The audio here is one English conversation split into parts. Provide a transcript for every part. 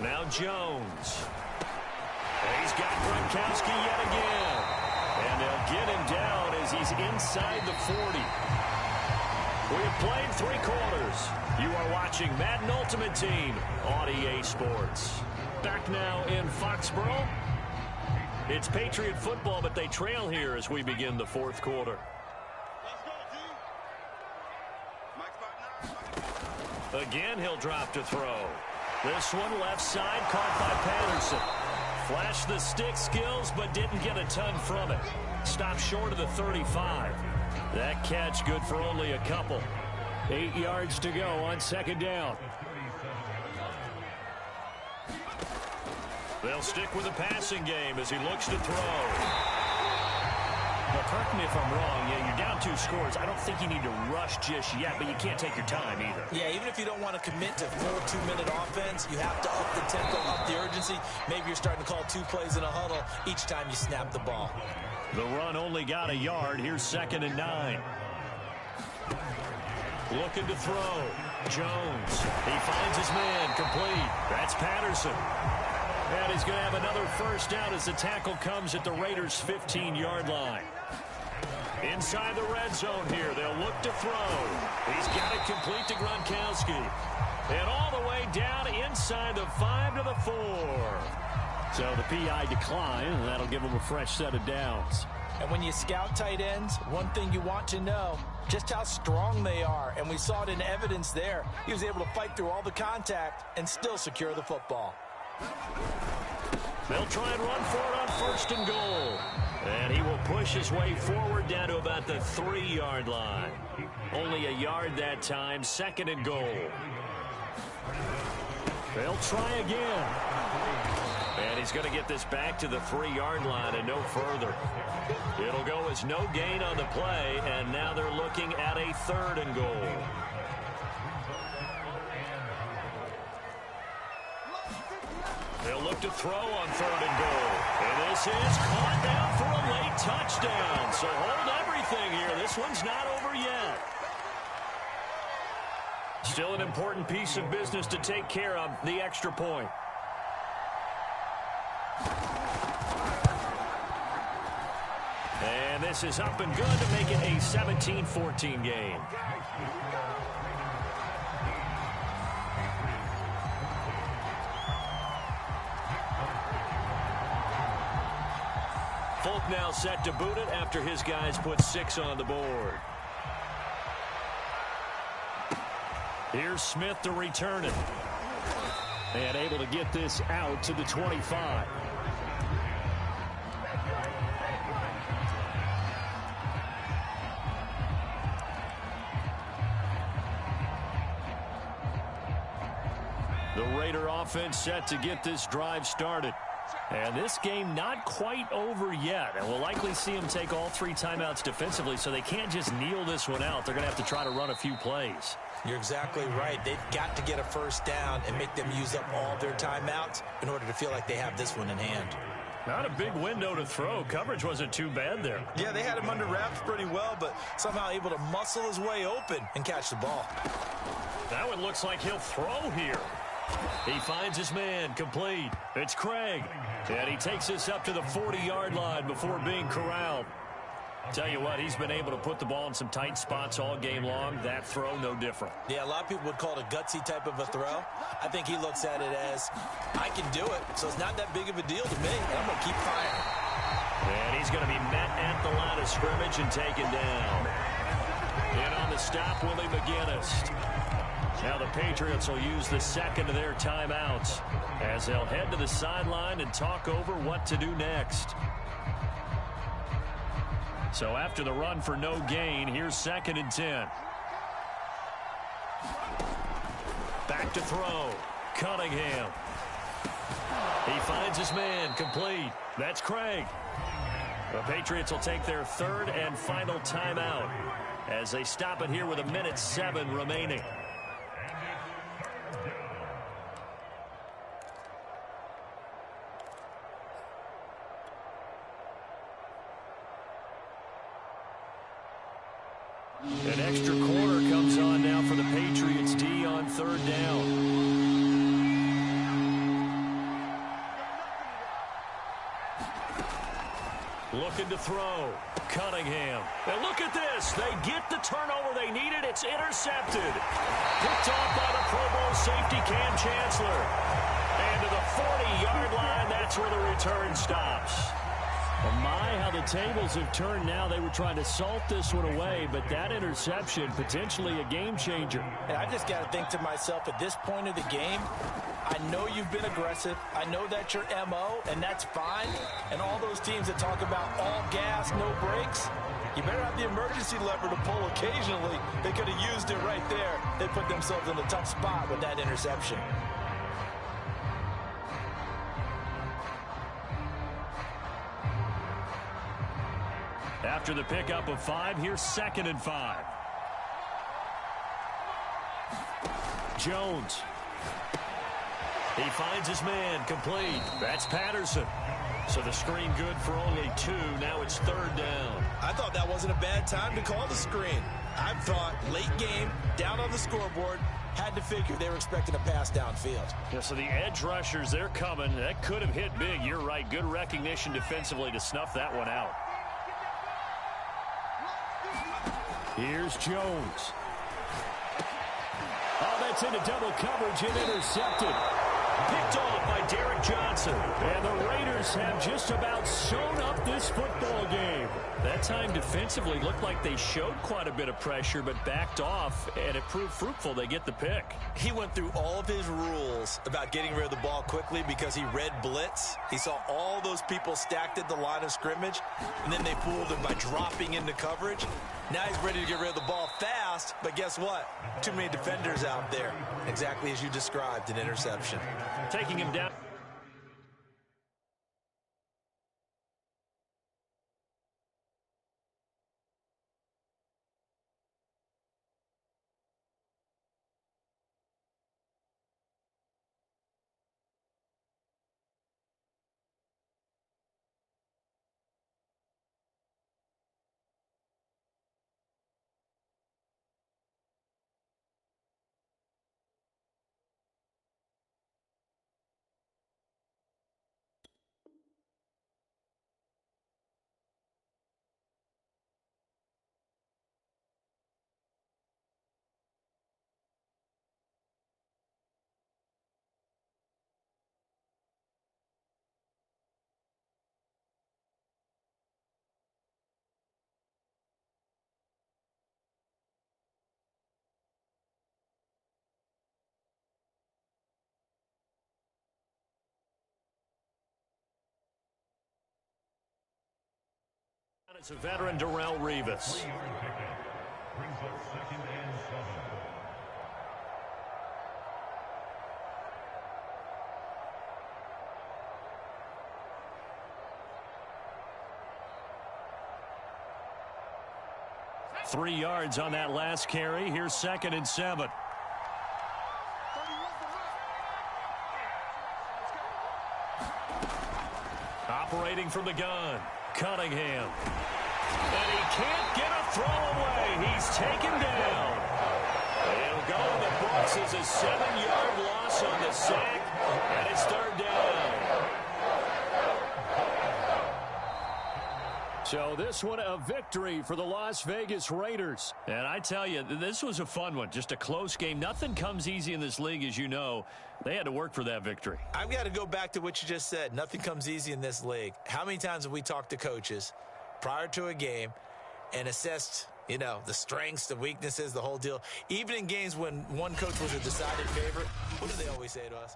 Now Jones. And he's got Gronkowski yet again. And they'll get him down as he's inside the 40. We have played 3 quarters. You are watching Madden Ultimate Team on EA Sports. Back now in Foxborough. It's Patriot football, but they trail here as we begin the 4th quarter. Again, he'll drop to throw. This one left side, caught by Patterson. Flashed the stick skills, but didn't get a ton from it. Stopped short of the 35. That catch good for only a couple. 8 yards to go on 2nd down. They'll stick with the passing game as he looks to throw. Now, correct me if I'm wrong. Yeah, you're down 2 scores. I don't think you need to rush just yet, but you can't take your time either. Yeah, even if you don't want to commit to full 2-minute offense, you have to up the tempo, up the urgency. Maybe you're starting to call 2 plays in a huddle each time you snap the ball. The run only got a yard. Here's 2nd and 9. Looking to throw. Jones. He finds his man. Complete. That's Patterson. And he's going to have another first down as the tackle comes at the Raiders' 15-yard line. Inside the red zone here. They'll look to throw. He's got it complete to Gronkowski. And all the way down inside the 5 to the 4. So the PI decline, and that'll give him a fresh set of downs. And when you scout tight ends, one thing you want to know, just how strong they are. And we saw it in evidence there. He was able to fight through all the contact and still secure the football. They'll try and run for it on 1st and goal. And he will push his way forward down to about the 3-yard line. Only a yard that time, 2nd and goal. They'll try again. And he's going to get this back to the 3-yard line and no further. It'll go as no gain on the play, and now they're looking at a 3rd and goal. They'll look to throw on 3rd and goal. And this is caught down for a late touchdown. So hold everything here. This one's not over yet. Still an important piece of business to take care of, the extra point. And this is up and good to make it a 17-14 game. Folk now set to boot it after his guys put 6 on the board. Here's Smith to return it. And able to get this out to the 25. The Raider offense set to get this drive started. And this game not quite over yet. And we'll likely see them take all 3 timeouts defensively, so they can't just kneel this one out. They're going to have to try to run a few plays. You're exactly right. They've got to get a first down and make them use up all their timeouts in order to feel like they have this one in hand. Not a big window to throw. Coverage wasn't too bad there. Yeah, they had him under wraps pretty well, but somehow able to muscle his way open and catch the ball. That one looks like he'll throw here. He finds his man, complete. It's Craig. And he takes this up to the 40-yard line before being corralled. Tell you what, he's been able to put the ball in some tight spots all game long. That throw, no different. Yeah, a lot of people would call it a gutsy type of a throw. I think he looks at it as, I can do it, so it's not that big of a deal to me, and I'm going to keep firing. And he's going to be met at the line of scrimmage and taken down. And on the stop, Willie McGinnis. Now the Patriots will use the 2nd of their timeouts as they'll head to the sideline and talk over what to do next. So after the run for no gain, here's 2nd and 10. Back to throw. Cunningham. He finds his man, complete. That's Craig. The Patriots will take their 3rd and final timeout as they stop it here with 1:07 remaining. An extra quarter comes on now for the Patriots D on 3rd down. Looking to throw. Cunningham. And look at this. They get the turnover they needed. It's intercepted. Picked off by the Pro Bowl safety Cam Chancellor. And to the 40-yard line, that's where the return stops. Well, my, how the tables have turned now. They were trying to salt this one away, but that interception, potentially a game changer. And I just got to think to myself, at this point of the game, I know you've been aggressive. I know that's your MO, and that's fine. And all those teams that talk about all gas, no brakes, you better have the emergency lever to pull occasionally. They could have used it right there. They put themselves in a tough spot with that interception. After the pickup of 5, here's 2nd and 5. Jones. He finds his man, complete. That's Patterson. So the screen good for only 2. Now it's 3rd down. I thought that wasn't a bad time to call the screen. I thought late game, down on the scoreboard, had to figure they were expecting a pass downfield. Yeah, so the edge rushers, they're coming. That could have hit big. You're right. Good recognition defensively to snuff that one out. Here's Jones. Oh, that's into double coverage and intercepted. Picked off by Derek Johnson. And the Raiders have just about sewn up this football game. That time defensively looked like they showed quite a bit of pressure, but backed off, and it proved fruitful. They get the pick. He went through all of his rules about getting rid of the ball quickly because he read blitz. He saw all those people stacked at the line of scrimmage, and then they fooled him by dropping into coverage. Now he's ready to get rid of the ball fast, but guess what? Too many defenders out there. Exactly as you described, an interception. Taking him down. It's a veteran, Darrelle Revis. Brings up 2nd and 7. Three yards on that last carry. Here's 2nd and 7. Operating from the gun. Cunningham. And he can't get a throw away. He's taken down. He'll go in the books as a 7-yard loss on the sack, and it's 3rd down. So this one a victory for the Las Vegas Raiders. And I tell you, this was a fun one. Just a close game. Nothing comes easy in this league, as you know. They had to work for that victory. I've got to go back to what you just said. Nothing comes easy in this league. How many times have we talked to coaches prior to a game and assessed, the strengths, the weaknesses, the whole deal? Even in games when one coach was a decided favorite, what do they always say to us?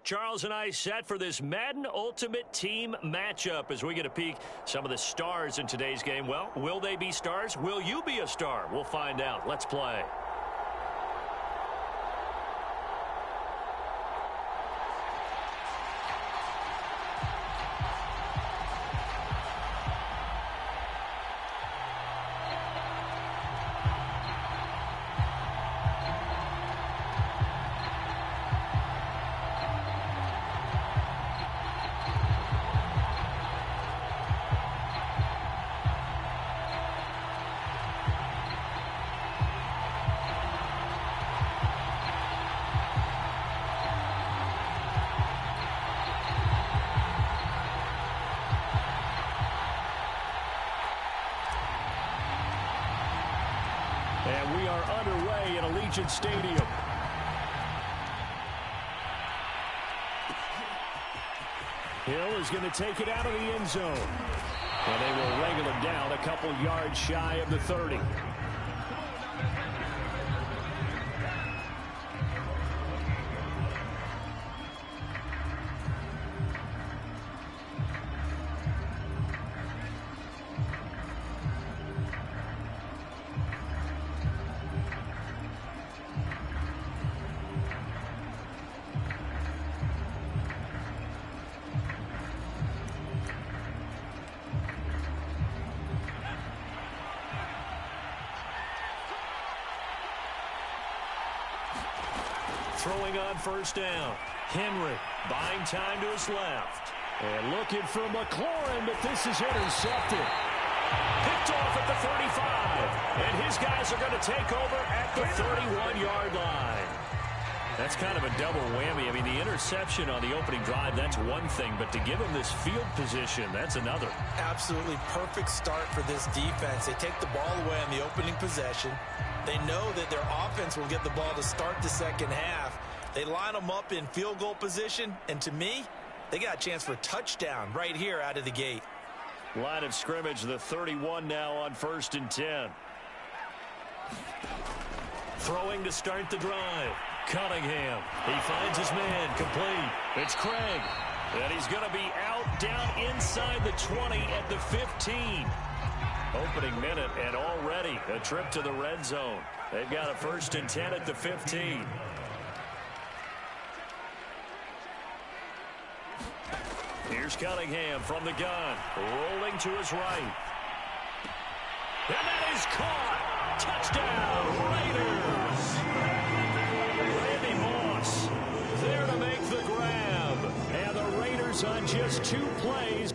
Charles and I set for this Madden Ultimate Team matchup as we get a peek some of the stars in today's game. Well, will they be stars? Will you be a star? We'll find out. Let's play. And we are underway at Allegiant Stadium. Hill is going to take it out of the end zone. And they will wrangle him down a couple yards shy of the 30. Throwing on first down. Henry buying time to his left. And looking for McLaurin, but this is intercepted. Picked off at the 35. And his guys are going to take over at the 31-yard line. That's kind of a double whammy. I mean, the interception on the opening drive, that's one thing. But to give him this field position, that's another. Absolutely perfect start for this defense. They take the ball away on the opening possession. They know that their offense will get the ball to start the second half. They line them up in field goal position, and to me, they got a chance for a touchdown right here out of the gate. Line of scrimmage, the 31 now on 1st and 10. Throwing to start the drive. Cunningham. He finds his man. Complete. It's Craig. And he's going to be out down inside the 20 at the 15. Opening minute, and already a trip to the red zone. They've got a 1st and 10 at the 15. Here's Cunningham from the gun. Rolling to his right. And that is caught. Touchdown, Raiders. Randy Moss there to make the grab. And the Raiders on just 2 plays.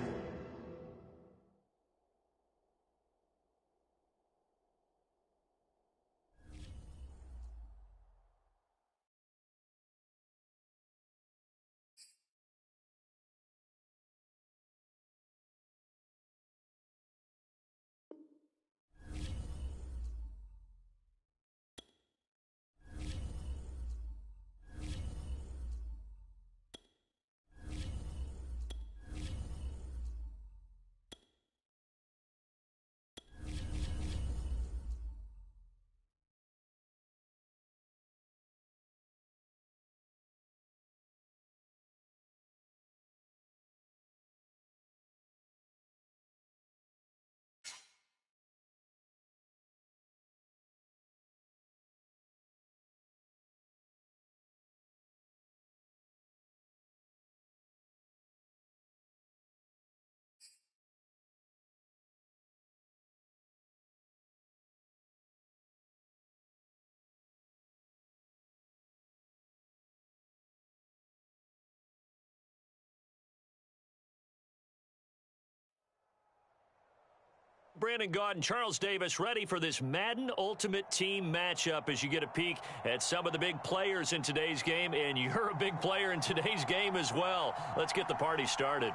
Brandon Gaudin, Charles Davis ready for this Madden Ultimate Team matchup as you get a peek at some of the big players in today's game, and you're a big player in today's game as well. Let's get the party started.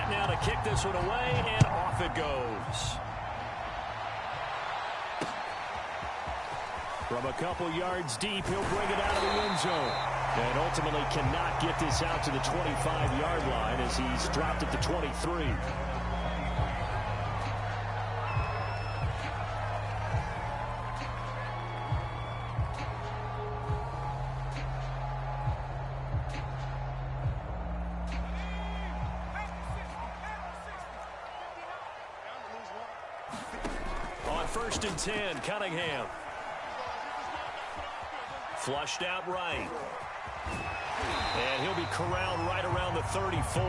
now to kick this one away, and off it goes. From a couple yards deep, he'll bring it out of the end zone. And ultimately cannot get this out to the 25-yard line as he's dropped at the 23. On 1st and 10, Cunningham. Flushed out right. And he'll be corralled right around the 34.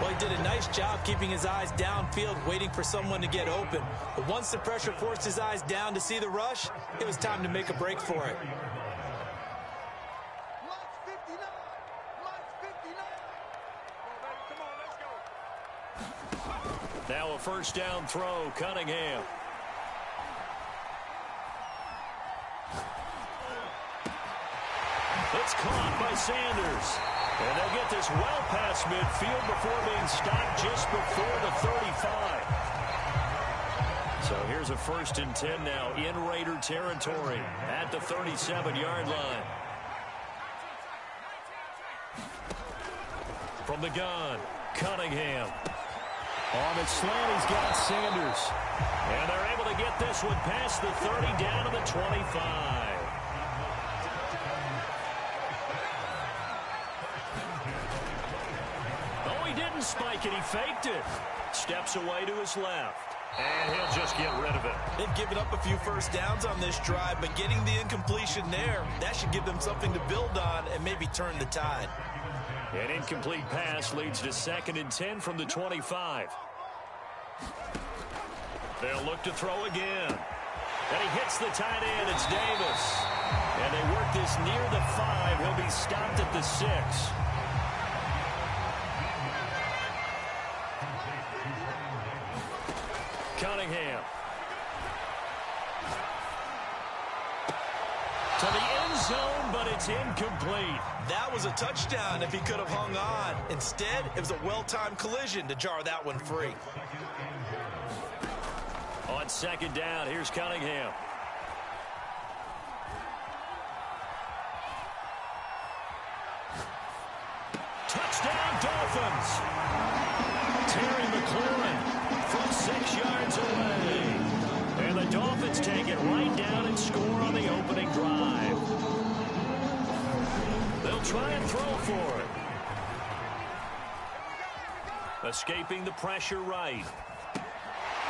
Well, he did a nice job keeping his eyes downfield, waiting for someone to get open. But once the pressure forced his eyes down to see the rush, it was time to make a break for it. Now a 1st down throw, Cunningham. It's caught by Sanders. And they'll get this well past midfield before being stopped just before the 35. So here's a 1st and 10 now in Raider territory at the 37-yard line. From the gun, Cunningham. On the slant, he's got Sanders. And they're able to get this one past the 30 down to the 25. Spike it, he faked it. Steps away to his left. And he'll just get rid of it. They've given up a few 1st downs on this drive, but getting the incompletion there, that should give them something to build on and maybe turn the tide. An incomplete pass leads to 2nd and 10 from the 25. They'll look to throw again. And he hits the tight end. It's Davis. And they work this near the 5. He'll be stopped at the 6. Cunningham. To the end zone, but it's incomplete. That was a touchdown if he could have hung on. Instead, it was a well-timed collision to jar that one free. On 2nd down, here's Cunningham. Touchdown, Dolphins. Terry McLaurin from 6 yards away. And the Dolphins take it right down and score on the opening drive. They'll try and throw for it. Escaping the pressure right.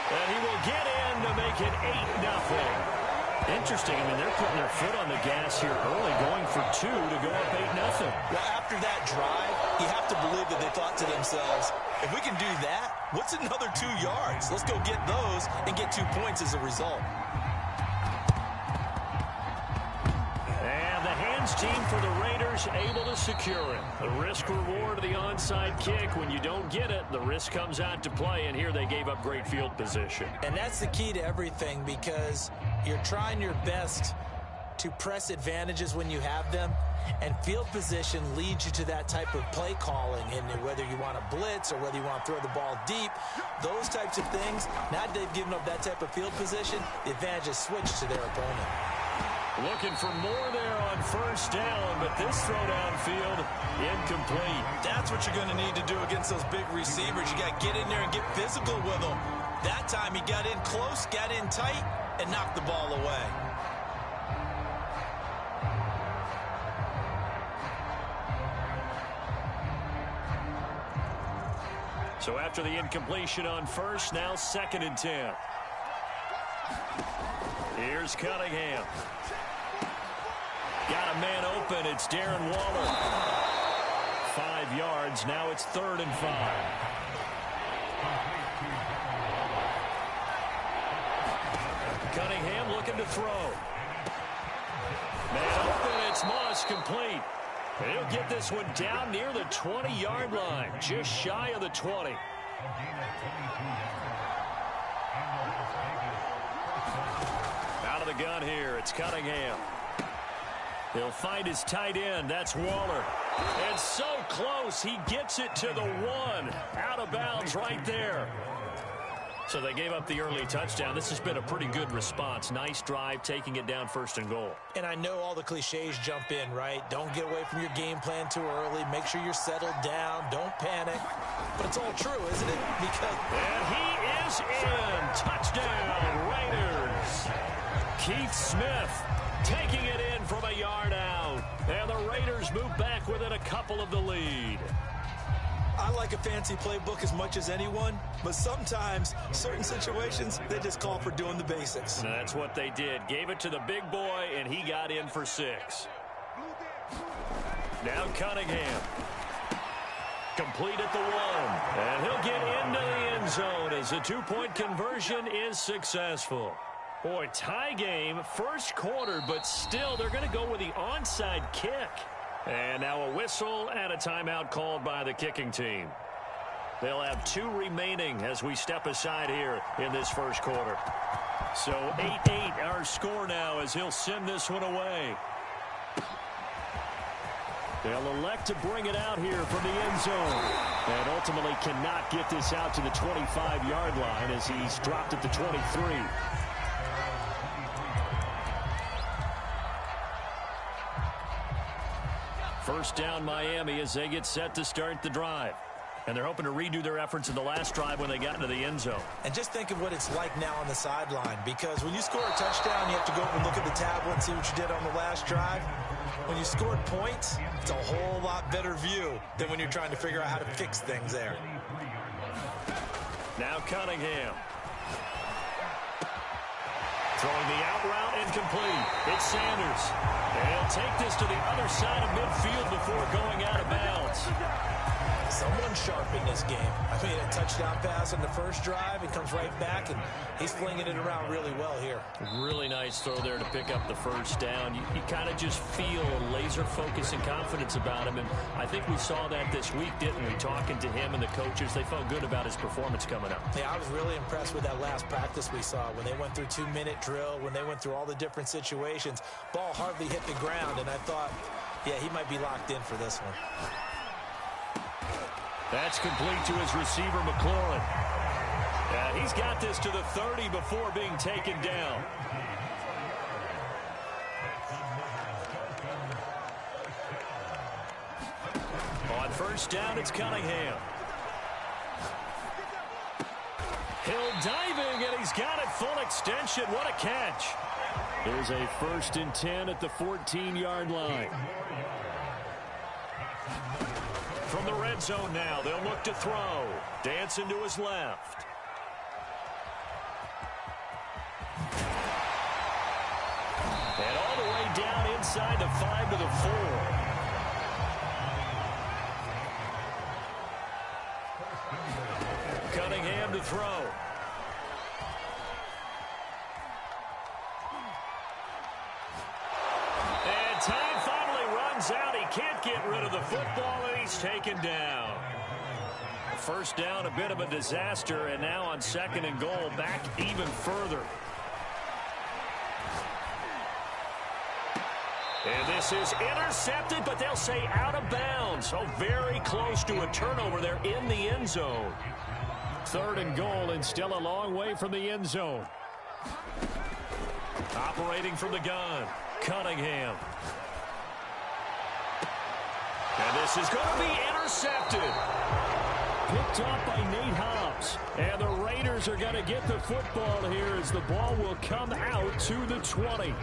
And he will get in to make it 8-0. Interesting. I mean, they're putting their foot on the gas here early, going for 2 to go up 8-0. Well, after that drive, you have to believe that they thought to themselves, if we can do that, what's another 2 yards? Let's go get those and get 2 points as a result. And the hands team for the Raiders able to secure it. The risk reward of the onside kick. When you don't get it, the risk comes out to play, and here they gave up great field position. And that's the key to everything, because you're trying your best to press advantages when you have them, and field position leads you to that type of play calling. And whether you want to blitz or whether you want to throw the ball deep, those types of things, now that they've given up that type of field position, the advantage is switched to their opponent. Looking for more there on 1st down, but this throw downfield, incomplete. That's what you're going to need to do against those big receivers. You got to get in there and get physical with them. That time he got in close, got in tight, and knocked the ball away. So after the incompletion on 1st, now 2nd and 10. Here's Cunningham. Got a man open. It's Darren Waller. 5 yards. Now it's 3rd and 5. Cunningham looking to throw. Man open. It's Moss, complete. And he'll get this one down near the 20-yard line, just shy of the 20. Out of the gun here, it's Cunningham. He'll find his tight end. That's Waller. And so close, he gets it to the 1. Out of bounds right there. So they gave up the early touchdown. This has been a pretty good response. Nice drive, taking it down 1st and goal. And I know all the cliches jump in, right? Don't get away from your game plan too early. Make sure you're settled down. Don't panic. But it's all true, isn't it? Because... And he is in. Touchdown, Raiders. Keith Smith taking it in from a yard out. And the Raiders move back within a couple of the lead. I like a fancy playbook as much as anyone, but sometimes certain situations, they just call for doing the basics. That's what they did. Gave it to the big boy, and he got in for 6. Now Cunningham. Complete at the 1. And he'll get into the end zone as the 2-point conversion is successful. Boy, tie game, first quarter, but still they're going to go with the onside kick. And now a whistle and a timeout called by the kicking team. They'll have 2 remaining as we step aside here in this first quarter. So 8-8 our score now as he'll send this one away. They'll elect to bring it out here from the end zone. And ultimately cannot get this out to the 25-yard line as he's dropped at the 23. First down Miami as they get set to start the drive. And they're hoping to redo their efforts in the last drive when they got into the end zone. And just think of what it's like now on the sideline, because when you score a touchdown, you have to go over and look at the tablet and see what you did on the last drive. When you scored points, it's a whole lot better view than when you're trying to figure out how to fix things there. Now Cunningham. Throwing the out route incomplete. It's Sanders. And he'll take this to the other side of midfield before going out of bounds. Someone sharp in this game. I mean, a touchdown pass on the first drive. He comes right back, and he's flinging it around really well here. Really nice throw there to pick up the first down. You kind of just feel a laser focus and confidence about him, and I think we saw that this week, didn't we? Talking to him and the coaches, they felt good about his performance coming up. Yeah, I was really impressed with that last practice we saw when they went through 2-minute drill, when they went through all the different situations. Ball hardly hit the ground, and I thought, yeah, he might be locked in for this one. That's complete to his receiver, McLaurin. He's got this to the 30 before being taken down. On first down, it's Cunningham. Hill diving, and he's got it full extension. What a catch. There's a 1st and 10 at the 14-yard line. From the red zone now, they'll look to throw. Dancing to his left. And all the way down inside the 5 to the 4. Cunningham to throw. And time finally runs out. He can't get rid of the football, and he's taken down. First down, a bit of a disaster, and now on 2nd and goal, back even further. And this is intercepted, but they'll say out of bounds. So very close to a turnover there in the end zone. 3rd and goal, and still a long way from the end zone. Operating from the gun, Cunningham. And this is going to be intercepted. Picked up by Nate Hobbs. And the Raiders are going to get the football here as the ball will come out to the 20.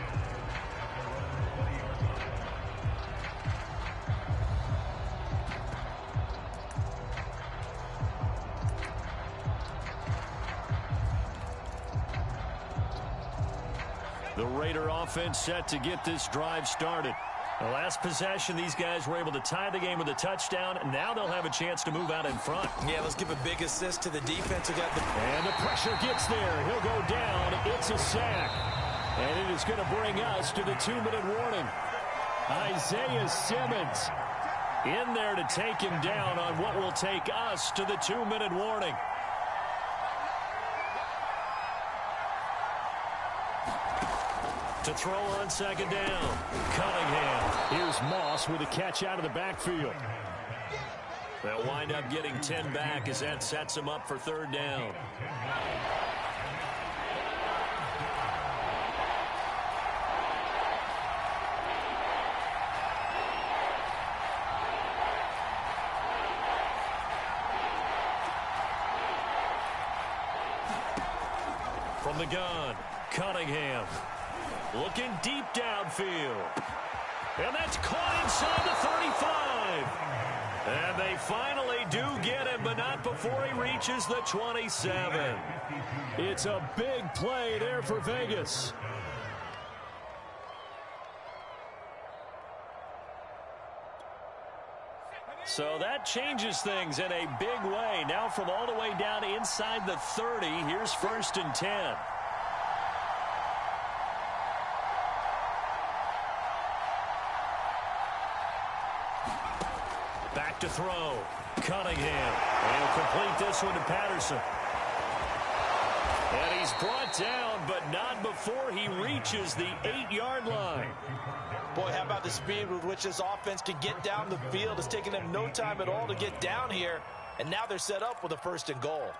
The Raider offense set to get this drive started. The last possession, these guys were able to tie the game with a touchdown. Now they'll have a chance to move out in front. Yeah, let's give a big assist to the defense. And the pressure gets there. He'll go down. It's a sack. And it is going to bring us to the 2-minute warning. Isaiah Simmons in there to take him down on what will take us to the 2-minute warning. To throw on second down. Cunningham. Here's Moss with a catch out of the backfield. They'll wind up getting 10 back as that sets them up for third down. From the gun, Cunningham. Looking deep downfield. And that's caught inside the 35. And they finally do get him, but not before he reaches the 27. It's a big play there for Vegas. So that changes things in a big way. Now from all the way down inside the 30, here's 1st and 10. Back to throw. Cunningham. And he'll complete this one to Patterson. And he's brought down, but not before he reaches the 8-yard line. Boy, how about the speed with which this offense can get down the field? It's taken them no time at all to get down here. And now they're set up with a 1st and goal.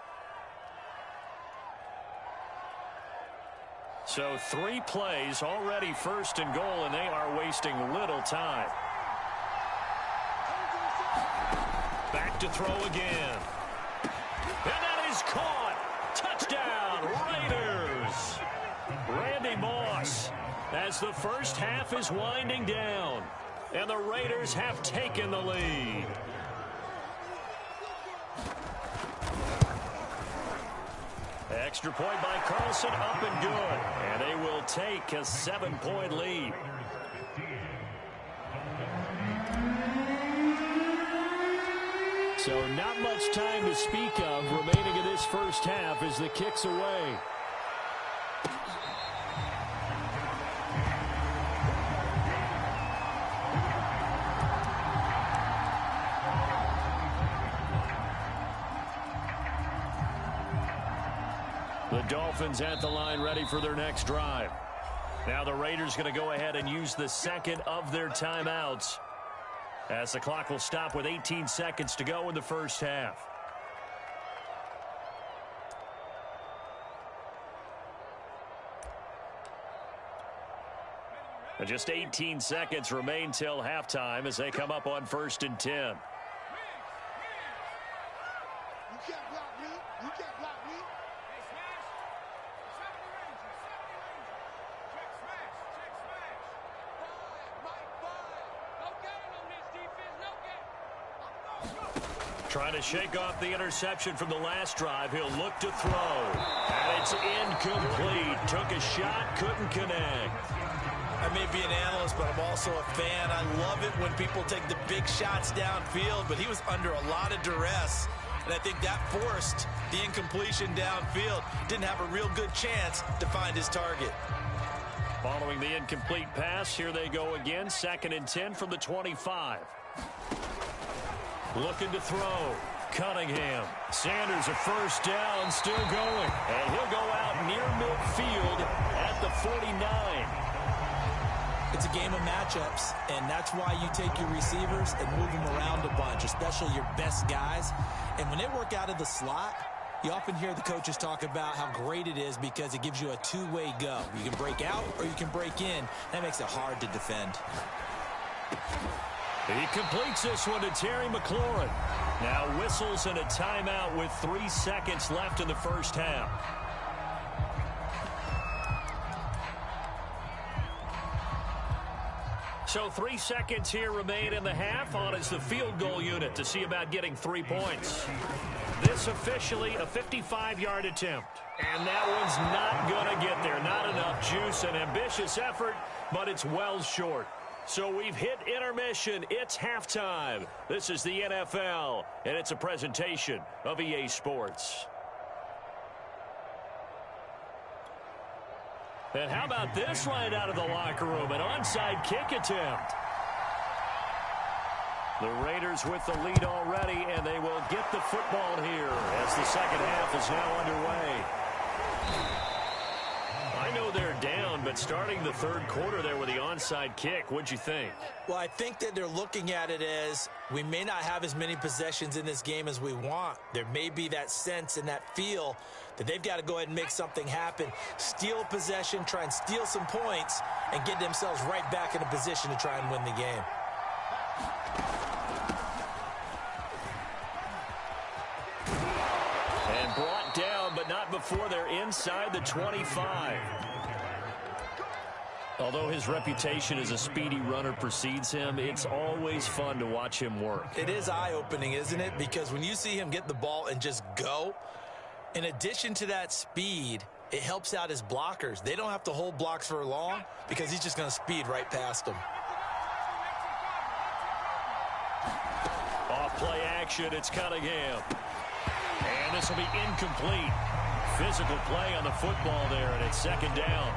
So 3 plays already 1st and goal, and they are wasting little time. Back to throw again. And that is caught. Touchdown, Raiders. Randy Moss, as the first half is winding down, and the Raiders have taken the lead. Extra point by Carlson, up and good. And they will take a 7-point lead. So not much time to speak of remaining in this first half as the kick's away. The Dolphins at the line ready for their next drive. Now the Raiders going to go ahead and use the second of their timeouts, as the clock will stop with 18 seconds to go in the first half. And just 18 seconds remain till halftime as they come up on 1st and 10. Trying to shake off the interception from the last drive. He'll look to throw. And it's incomplete. Took a shot, couldn't connect. I may be an analyst, but I'm also a fan. I love it when people take the big shots downfield, but he was under a lot of duress. And I think that forced the incompletion downfield. Didn't have a real good chance to find his target. Following the incomplete pass, here they go again. 2nd and 10 from the 25. Looking to throw. Cunningham. Sanders a first down, still going. And he'll go out near midfield at the 49. It's a game of matchups, and that's why you take your receivers and move them around a bunch, especially your best guys. And when they work out of the slot, you often hear the coaches talk about how great it is because it gives you a two-way go. You can break out or you can break in. That makes it hard to defend. He completes this one to Terry McLaurin. Now whistles and a timeout with 3 seconds left in the first half. So 3 seconds here remain in the half. On is the field goal unit to see about getting 3 points. This officially a 55-yard attempt. And that one's not going to get there. Not enough juice. An ambitious effort, but it's well short. So we've hit intermission. It's halftime. This is the NFL, and it's a presentation of EA Sports. And how about this right out of the locker room? An onside kick attempt. The Raiders with the lead already, and they will get the football here as the second half is now underway. I know they're down, but but starting the third quarter there with the onside kick, what'd you think? Well, I think that they're looking at it as we may not have as many possessions in this game as we want. There may be that sense and that feel that they've got to go ahead and make something happen, steal a possession, try and steal some points, and get themselves right back in a position to try and win the game. And brought down, but not before they're inside the 25. Although his reputation as a speedy runner precedes him, it's always fun to watch him work. It is eye-opening, isn't it? Because when you see him get the ball and just go, in addition to that speed, it helps out his blockers. They don't have to hold blocks for long because he's just going to speed right past them. Off play action, it's Cunningham. And this will be incomplete. Physical play on the football there, and it's second down.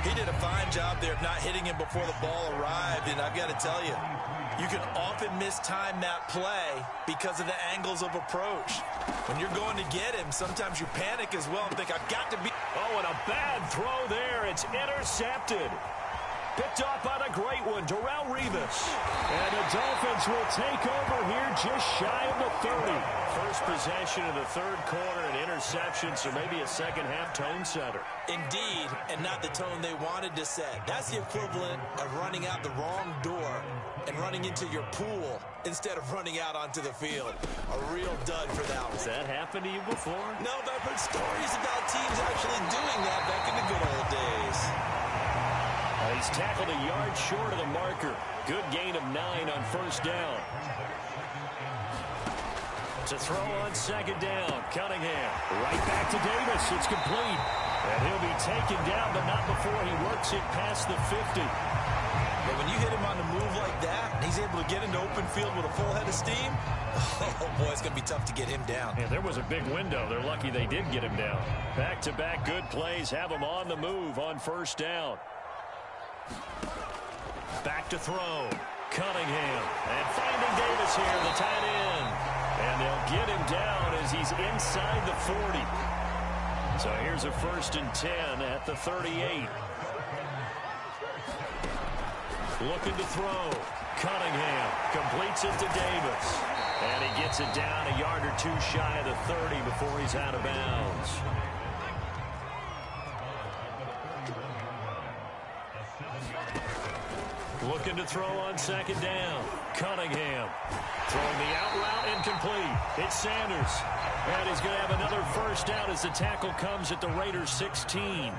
He did a fine job there of not hitting him before the ball arrived, and I've got to tell you, you can often mistime that play because of the angles of approach. When you're going to get him, sometimes you panic as well and think, I've got to be... Oh, and a bad throw there. It's intercepted. Picked off by the great one, Darrelle Revis. And the Dolphins will take over here just shy of the 30. First possession of the third quarter, an interception, so maybe a second-half tone setter. Indeed, and not the tone they wanted to set. That's the equivalent of running out the wrong door and running into your pool instead of running out onto the field. A real dud for that one. Has that happened to you before? No, but I've heard stories about teams actually doing that back in the good old days. He's tackled a yard short of the marker. Good gain of 9 on first down. To throw on second down, Cunningham. Right back to Davis. It's complete. And he'll be taken down, but not before he works it past the 50. But when you hit him on the move like that, and he's able to get into open field with a full head of steam, oh, boy, it's going to be tough to get him down. Yeah, there was a big window. They're lucky they did get him down. Back-to-back good plays have him on the move on first down. Back to throw. Cunningham. And finding Davis here, the tight end. And they'll get him down as he's inside the 40. So here's a 1st and 10 at the 38. Looking to throw. Cunningham completes it to Davis. And he gets it down a yard or two shy of the 30 before he's out of bounds. Looking to throw on second down. Cunningham throwing the out route incomplete. It's Sanders. And he's going to have another first down as the tackle comes at the Raiders' 16.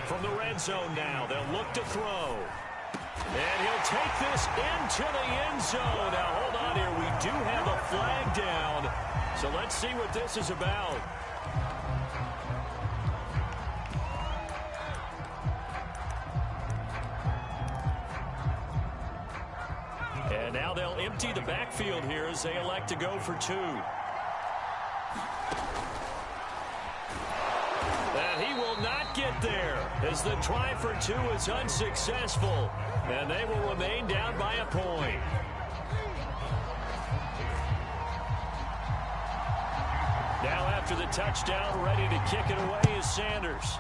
From the red zone now, they'll look to throw. And he'll take this into the end zone. Now, hold on here. We do have a flag down. So let's see what this is about. And now they'll empty the backfield here as they elect to go for 2. And he will not get there as the try for 2 is unsuccessful. And they will remain down by a point. Now after the touchdown, ready to kick it away is Sanders.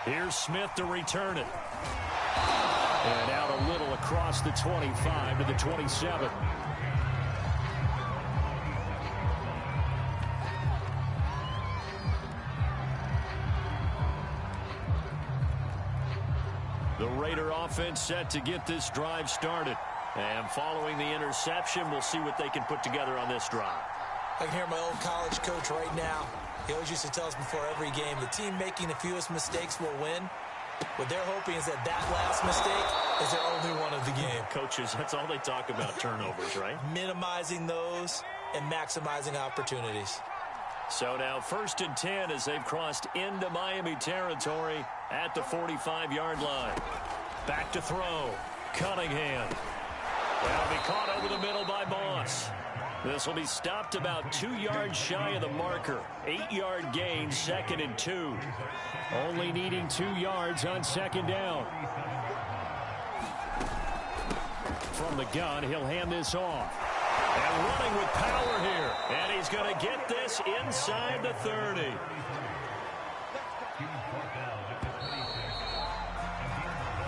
Here's Smith to return it. And out a little across the 25 to the 27. The Raider offense set to get this drive started. And following the interception, we'll see what they can put together on this drive. I can hear my old college coach right now. He always used to tell us before every game, the team making the fewest mistakes will win. What they're hoping is that that last mistake is their only one of the game. Coaches, that's all they talk about, turnovers, right? Minimizing those and maximizing opportunities. So now 1st and 10 as they've crossed into Miami territory at the 45-yard line. Back to throw. Cunningham. That'll be caught over the middle by Moss. This will be stopped about 2 yards shy of the marker. 8-yard gain, 2nd and 2. Only needing 2 yards on second down. From the gun, he'll hand this off. And running with power here. And he's going to get this inside the 30.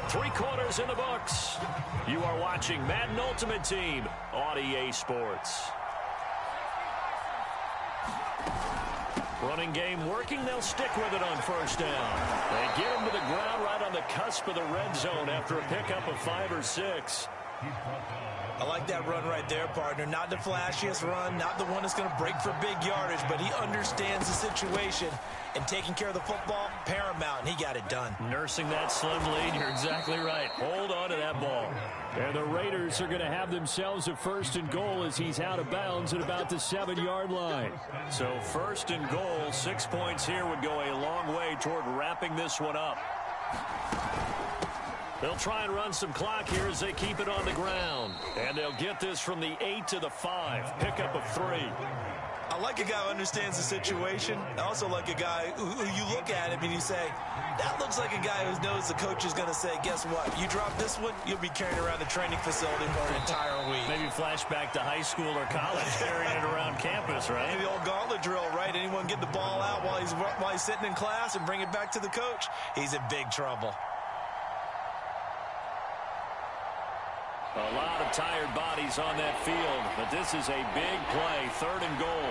Three quarters in the books. You are watching Madden Ultimate Team on EA Sports. Running game working. They'll stick with it on first down. They get him to the ground right on the cusp of the red zone after a pickup of 5 or 6. I like that run right there, partner. Not the flashiest run, not the one that's going to break for big yardage, but he understands the situation, and taking care of the football, paramount, and he got it done. Nursing that slim lead, you're exactly right. Hold on to that ball. And the Raiders are going to have themselves a 1st and goal as he's out of bounds at about the 7-yard line. So 1st and goal, 6 points here would go a long way toward wrapping this one up. They'll try and run some clock here as they keep it on the ground. And they'll get this from the 8 to the 5. Pickup of 3. I like a guy who understands the situation. I also like a guy who you look at him and you say, that looks like a guy who knows the coach is going to say, guess what? You drop this one, you'll be carrying around the training facility for an entire week. Maybe flashback to high school or college, carrying it around campus, right? Maybe the old gauntlet drill, right? Anyone get the ball out while he's sitting in class and bring it back to the coach? He's in big trouble. A lot of tired bodies on that field, but this is a big play, 3rd and goal.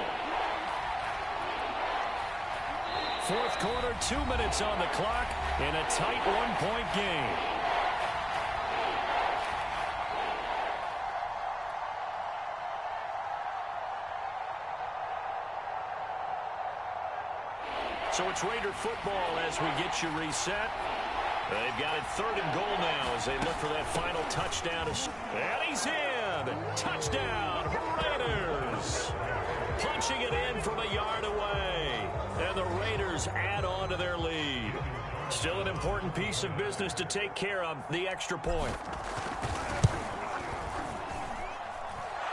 4th quarter, 2 minutes on the clock in a tight 1-point game. So it's Raider football as we get you reset. They've got it 3rd and goal now as they look for that final touchdown. And he's in! Touchdown, Raiders! Punching it in from a yard away. And the Raiders add on to their lead. Still an important piece of business to take care of, the extra point.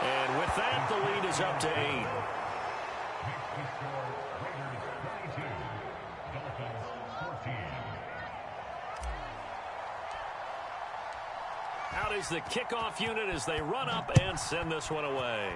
And with that, the lead is up to 8. Out is the kickoff unit as they run up and send this one away.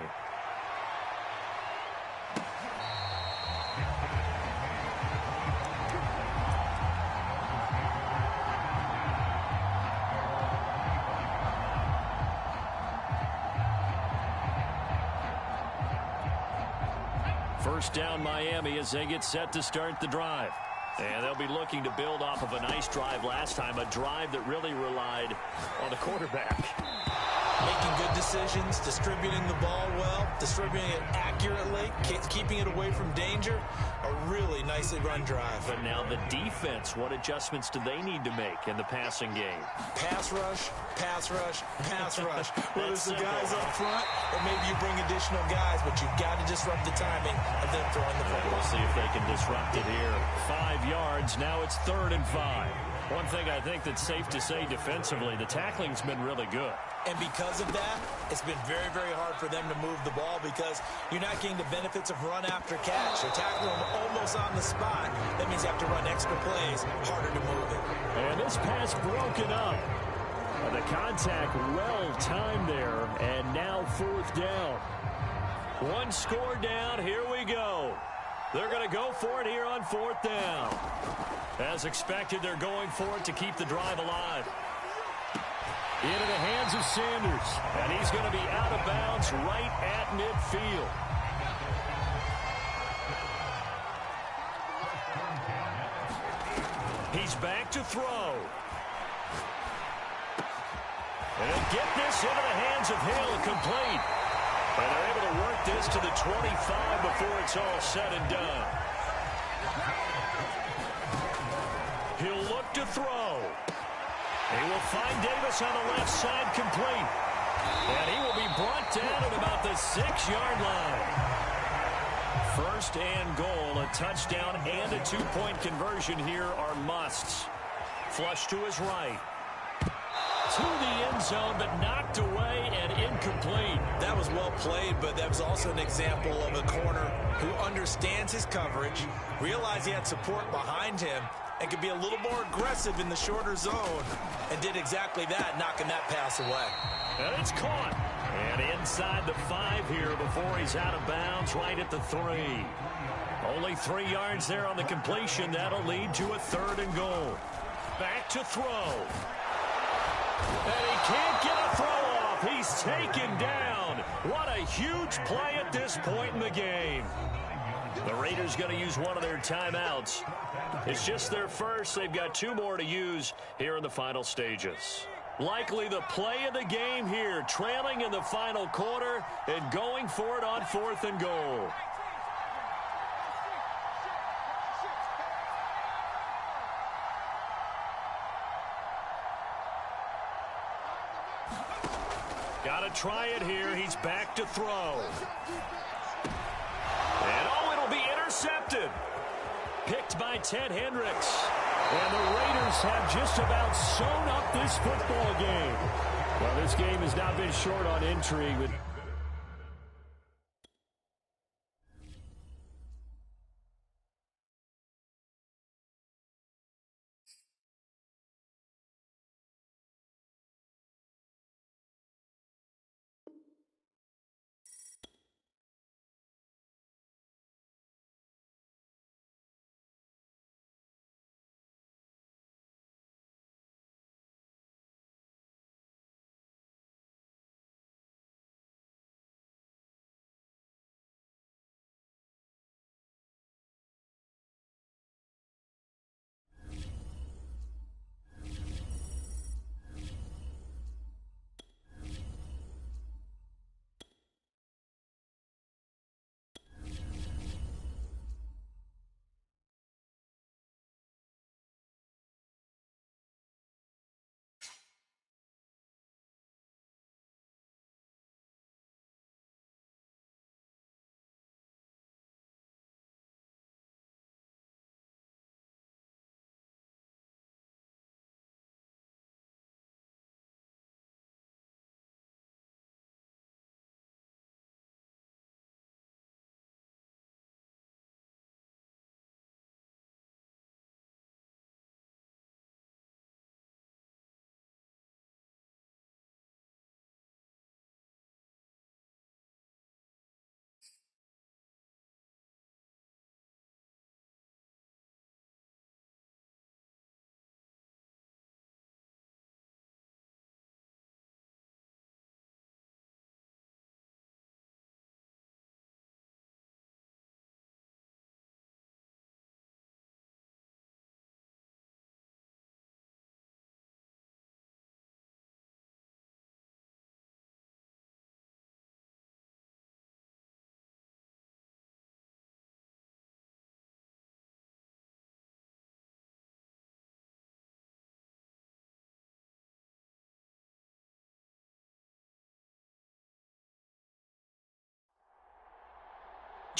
First down Miami as they get set to start the drive. And they'll be looking to build off of a nice drive last time, a drive that really relied on the quarterback. Making good decisions, distributing the ball well, distributing it accurately, keeping it away from danger. A really nicely run drive. But now the defense, what adjustments do they need to make in the passing game? Pass rush, pass rush, pass rush. Whether it's the guys up front or maybe you bring additional guys, but you've got to disrupt the timing of them throwing the football. We'll see if they can disrupt it here. 5 yards, now it's 3rd and 5. One thing I think that's safe to say defensively, the tackling's been really good. And because of that, it's been very, very hard for them to move the ball because you're not getting the benefits of run after catch. You're tackling them almost on the spot. That means you have to run extra plays, harder to move it. And this pass broken up. The contact well timed there, and now 4th down. 1 score down, here we go. They're going to go for it here on 4th down. As expected, they're going for it to keep the drive alive. Into the hands of Sanders. And he's going to be out of bounds right at midfield. He's back to throw. And get this into the hands of Hill, complete. And they're able to work this to the 25 before it's all said and done. He'll look to throw. He will find Davis on the left side, complete. And he will be brought down at about the 6-yard line. 1st and goal, a touchdown and a 2-point conversion here are musts. Flush to his right. To the end zone, but knocked away and incomplete. That was well played, but that was also an example of a corner who understands his coverage, realized he had support behind him, and could be a little more aggressive in the shorter zone, and did exactly that, knocking that pass away. And it's caught. And inside the 5 here before he's out of bounds, right at the 3. Only 3 yards there on the completion. That'll lead to a 3rd and goal. Back to throw. And he can't get a throw off. He's taken down. What a huge play at this point in the game. The Raiders going to use one of their timeouts. It's just their first. They've got 2 more to use here in the final stages. Likely the play of the game here, trailing in the final quarter and going for it on 4th and goal. Got to try it here. He's back to throw. And oh, it'll be intercepted. Picked by Ted Hendricks. And the Raiders have just about sewn up this football game. Well, this game has not been short on intrigue with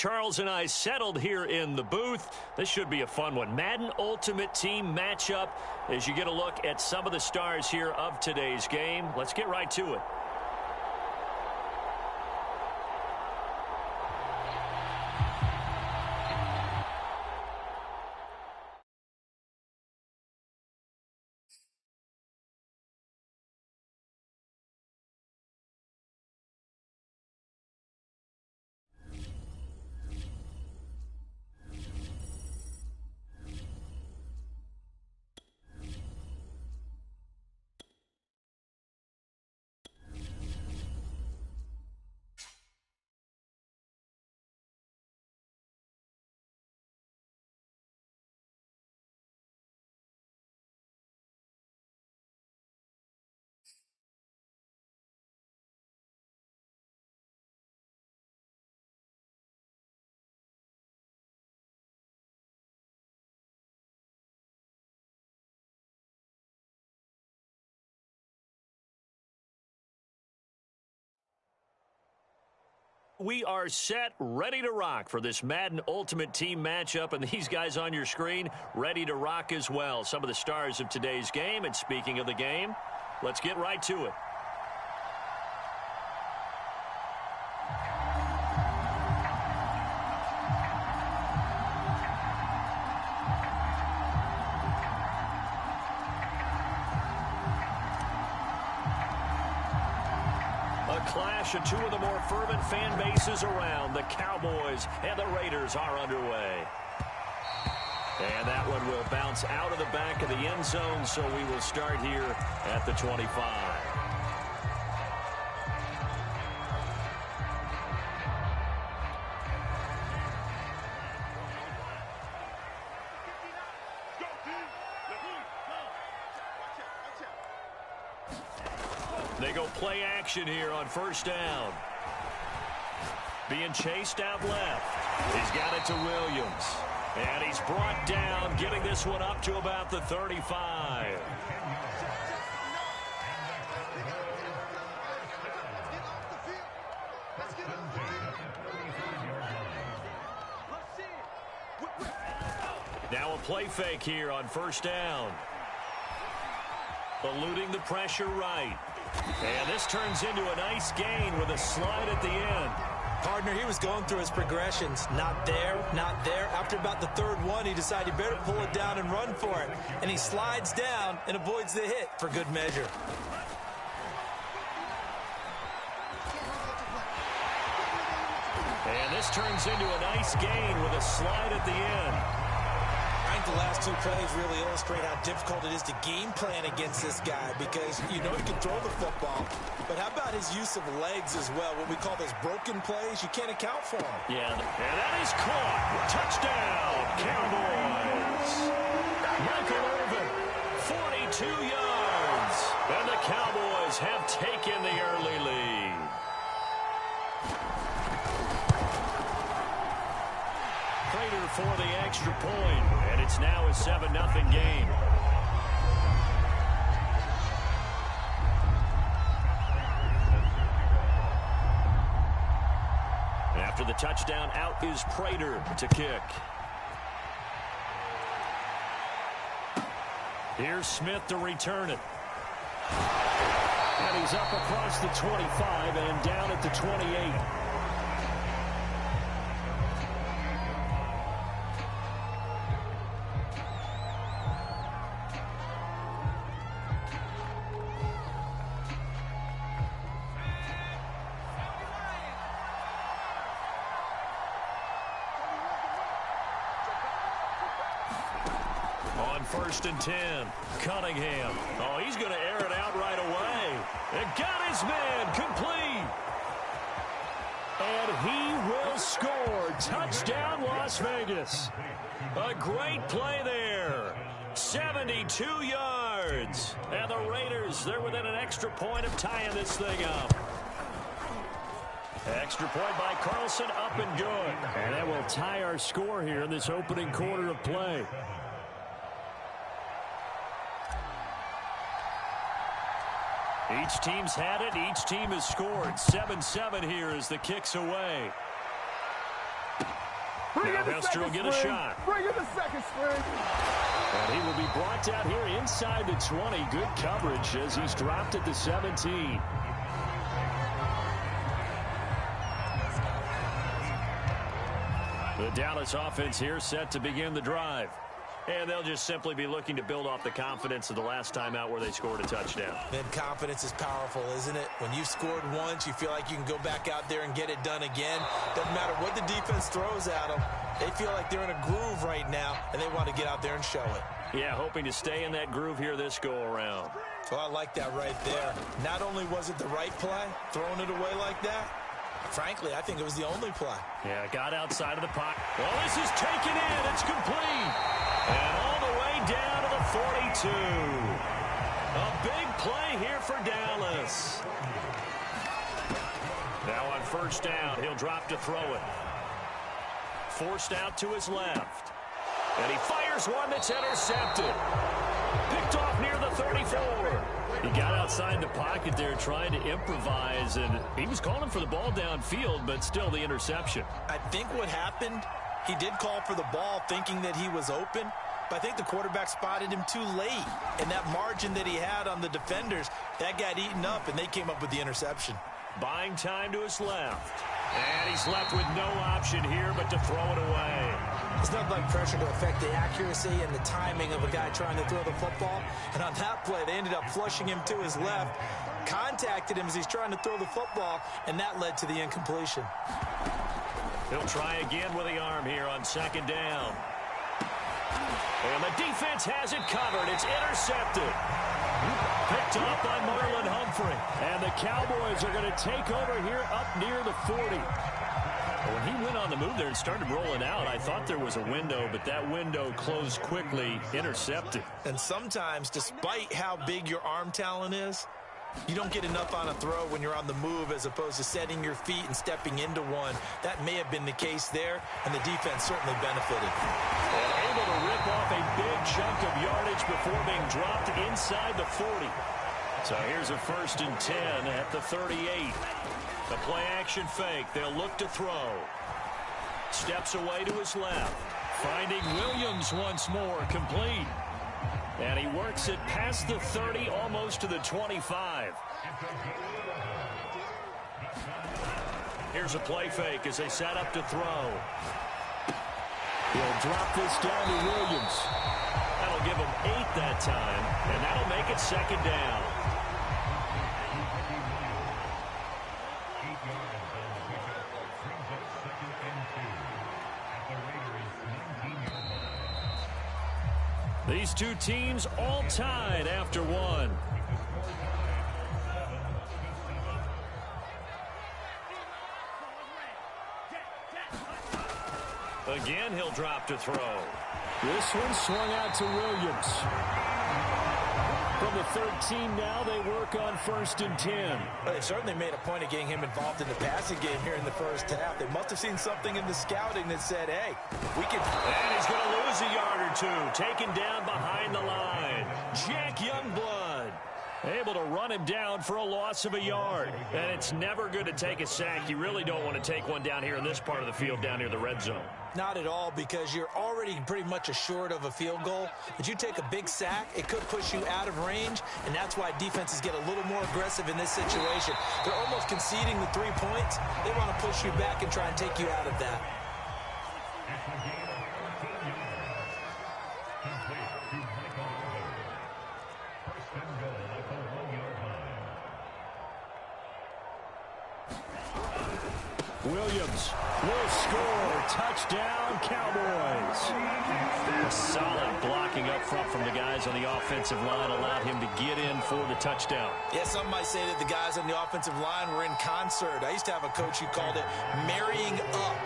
Charles and I settled here in the booth. This should be a fun one. Madden Ultimate Team matchup as you get a look at some of the stars here of today's game. Let's get right to it. We are set, ready to rock for this Madden Ultimate Team matchup, and these guys on your screen ready to rock as well. Some of the stars of today's game, and speaking of the game, let's get right to it. A A clash of two of the more fervent fan bases around. The Cowboys and the Raiders are underway. And that one will bounce out of the back of the end zone, so we will start here at the 25. They go play action here on first down. Being chased out left. He's got it to Williams. And he's brought down, getting this one up to about the 35. Now a play fake here on first down. Eluding the pressure right. And this turns into a nice gain with a slide at the end. Partner, he was going through his progressions. Not there, not there. After about the third one, he decided he better pull it down and run for it. And he slides down and avoids the hit for good measure. And this turns into a nice gain with a slide at the end. I think the last two plays really illustrate how difficult it is to game plan against this guy, because you know he can throw the football, but how about his use of legs as well? What we call those broken plays, you can't account for them. Yeah, and that is caught. Touchdown, Cowboys. Michael Irvin, 42 yards, and the Cowboys have taken the early lead. Prater for the extra point, and it's now a 7-0 game. After the touchdown, out is Prater to kick. Here's Smith to return it. And he's up across the 25 and down at the 28. First and 10. Cunningham. Oh, he's going to air it out right away. And got his man complete. And he will score. Touchdown, Las Vegas. A great play there. 72 yards. And the Raiders, they're within an extra point of tying this thing up. Extra point by Carlson, up and good. And that will tie our score here in this opening quarter of play. Each team's had it. Each team has scored. 7-7 here as the kick's away. Now Hester will get a shot. Bring in the second string. And he will be brought down here inside the 20. Good coverage as he's dropped at the 17. The Dallas offense here set to begin the drive. And they'll just simply be looking to build off the confidence of the last time out where they scored a touchdown. Then confidence is powerful, isn't it? When you've scored once, you feel like you can go back out there and get it done again. Doesn't matter what the defense throws at them. They feel like they're in a groove right now, and they want to get out there and show it. Yeah, hoping to stay in that groove here this go-around. So I like that right there. Not only was it the right play, throwing it away like that, frankly, I think it was the only play. Yeah, got outside of the pocket. Well, this is taken in. It's complete. And all the way down to the 42. A big play here for Dallas. Now on first down, he'll drop to throw it. Forced out to his left. And he fires one that's intercepted. Picked off near the 34. He got outside the pocket there trying to improvise, and he was calling for the ball downfield, but still the interception. I think what happened, he did call for the ball thinking that he was open, but I think the quarterback spotted him too late. And that margin that he had on the defenders, that got eaten up, and they came up with the interception. Buying time to his left. And he's left with no option here but to throw it away. There's nothing like pressure to affect the accuracy and the timing of a guy trying to throw the football. And on that play, they ended up flushing him to his left. contacted him as he's trying to throw the football, and that led to the incompletion. He'll try again with the arm here on second down. And the defense has it covered. It's intercepted. Picked off by Marlon Humphrey. And the Cowboys are going to take over here up near the 40. When he went on the move there and started rolling out, I thought there was a window, but that window closed quickly, intercepted. And sometimes, despite how big your arm talent is, you don't get enough on a throw when you're on the move as opposed to setting your feet and stepping into one. That may have been the case there, and the defense certainly benefited. And able to rip off a big chunk of yardage before being dropped inside the 40. So here's a 1st and 10 at the 38. The play-action fake. They'll look to throw. Steps away to his left. Finding Williams once more, complete. And he works it past the 30, almost to the 25. Here's a play fake as they set up to throw. He'll drop this down to Williams. That'll give him 8 that time, and that'll make it 2nd down. These two teams all tied after one. Again, he'll drop to throw. This one swung out to Williams. From the 13 now, they work on 1st and 10. Well, they certainly made a point of getting him involved in the passing game here in the first half. They must have seen something in the scouting that said, hey, we can... And he's going to lose a yard or two. Taken down behind the line. Jack Youngblood able to run him down for a loss of a yard. And it's never good to take a sack. You really don't want to take one down here in this part of the field, down near the red zone. Not at all, because you're already pretty much assured of a field goal. But you take a big sack, it could push you out of range, and that's why defenses get a little more aggressive in this situation. They're almost conceding the 3 points. They want to push you back and try and take you out of that. Williams will score. Touchdown, Cowboys. A solid blocking up front from the guys on the offensive line allowed him to get in for the touchdown. Yeah, some might say that the guys on the offensive line were in concert. I used to have a coach who called it marrying up,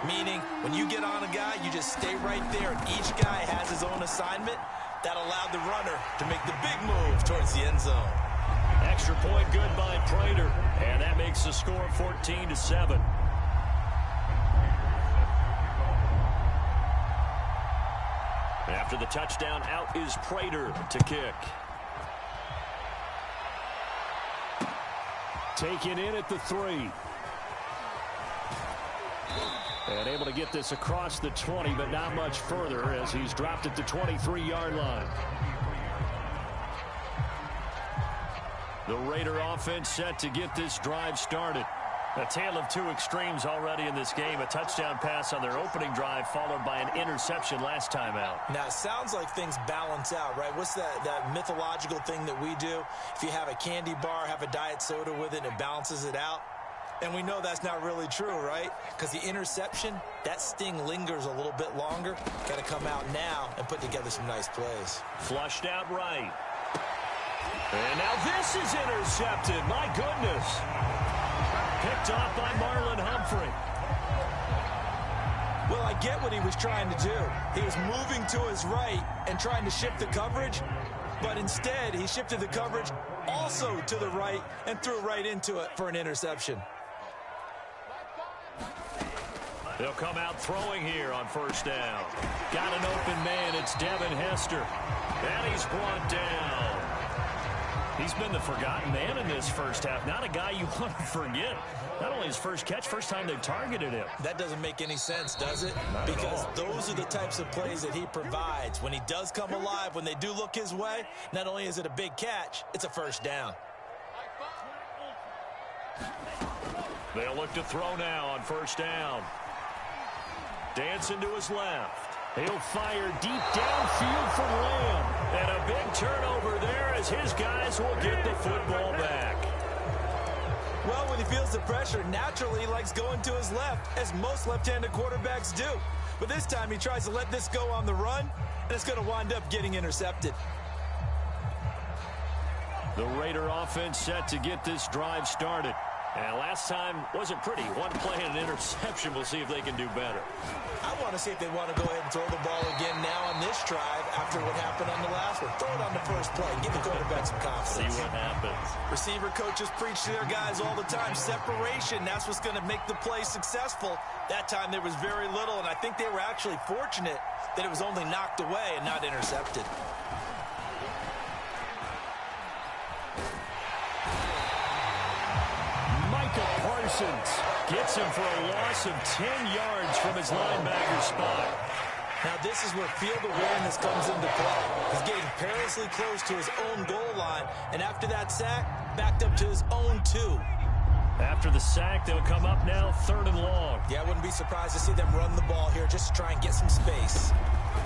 meaning when you get on a guy, you just stay right there, and each guy has his own assignment. That allowed the runner to make the big move towards the end zone. Extra point good by Prater, and that makes the score 14-7. After the touchdown, out is Prater to kick. Taken in at the 3. And able to get this across the 20, but not much further as he's dropped at the 23-yard line. The Raider offense set to get this drive started. A tale of two extremes already in this game. A touchdown pass on their opening drive followed by an interception last time out. Now, it sounds like things balance out, right? What's that mythological thing that we do? If you have a candy bar, have a diet soda with it, it balances it out. And we know that's not really true, right? Because the interception, that sting lingers a little bit longer. Got to come out now and put together some nice plays. Flushed out right. And now this is intercepted. My goodness. Picked off by Marlon Humphrey. Well, I get what he was trying to do. He was moving to his right and trying to shift the coverage, but instead he shifted the coverage also to the right and threw right into it for an interception. They'll come out throwing here on first down. Got an open man. It's Devin Hester. And he's brought down. He's been the forgotten man in this first half. Not a guy you want to forget. Not only his first catch, first time they've targeted him. That doesn't make any sense, does it? Not because those are the types of plays that he provides. When he does come alive, when they do look his way, not only is it a big catch, it's a first down. They'll look to throw now on first down. Dancing to his left. He'll fire deep downfield for Lamb. And a big turnover there as his guys will get the football back. Well, when he feels the pressure, naturally he likes going to his left, as most left-handed quarterbacks do. But this time he tries to let this go on the run, and it's going to wind up getting intercepted. The Raider offense set to get this drive started. And last time wasn't pretty. One play and an interception. We'll see if they can do better. I want to see if they want to go ahead and throw the ball again now on this drive after what happened on the last one. Throw it on the first play. Give the quarterback some confidence. See what happens. Receiver coaches preach to their guys all the time. Separation, that's what's going to make the play successful. That time there was very little, and I think they were actually fortunate that it was only knocked away and not intercepted. Gets him for a loss of 10 yards from his linebacker spot. Now this is where field awareness comes into play. He's getting perilously close to his own goal line, and after that sack, backed up to his own 2. After the sack, they'll come up now 3rd and long. Yeah, I wouldn't be surprised to see them run the ball here just to try and get some space.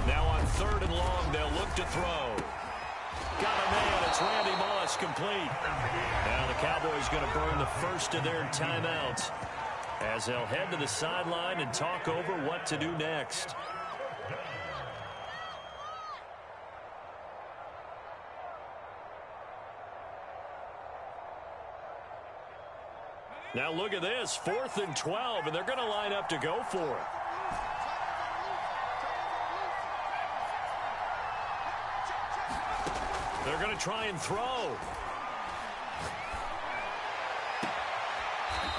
Now on 3rd and long, they'll look to throw. Got a man. It's Randy Moss, complete. Now the Cowboys going to burn the first of their timeouts as they'll head to the sideline and talk over what to do next. Now look at this, 4th and 12, and they're going to line up to go for it. They're going to try and throw.